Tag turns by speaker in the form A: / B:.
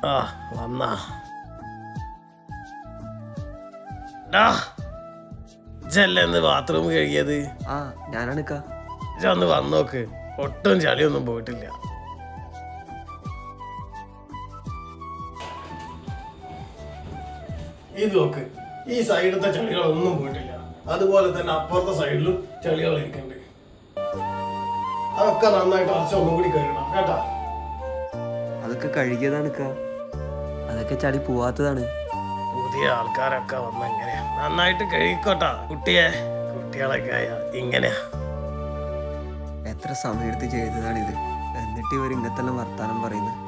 A: ആ വന്നാ ജല്ലെന്ന് ബാത്റൂം കഴുകിയത്?
B: ആ ഞാനാണ് ഇക്ക.
A: ഒന്ന് വന്നോക്ക്, ഒട്ടും ചളിയൊന്നും പോയിട്ടില്ല. ഇത് നോക്ക്, ഈ സൈഡത്തെ ചളികളൊന്നും പോയിട്ടില്ല. അതുപോലെ തന്നെ അപ്പുറത്തെ സൈഡിലും ചളികൾ ഇരിക്കുന്നുണ്ട്. അതൊക്കെ നന്നായിട്ട് അരച്ചൊന്നും കൂടി കഴുകണം കേട്ടാ.
B: അതൊക്കെ കഴുകിയതാണ് ഇക്ക. അതൊക്കെ ചളി പോവാത്തതാണ്.
A: പുതിയ ആൾക്കാരൊക്കെ വന്ന എങ്ങനെയാ, നന്നായിട്ട് കഴുകിക്കോട്ടാ കുട്ടികളൊക്കെ ആയ ഇങ്ങനെയാ.
B: എത്ര സമയമെടുത്ത് ചെയ്തതാണിത്, എന്നിട്ട് ഇവർ ഇങ്ങനത്തെല്ലാം വർത്താനം പറയുന്നത്.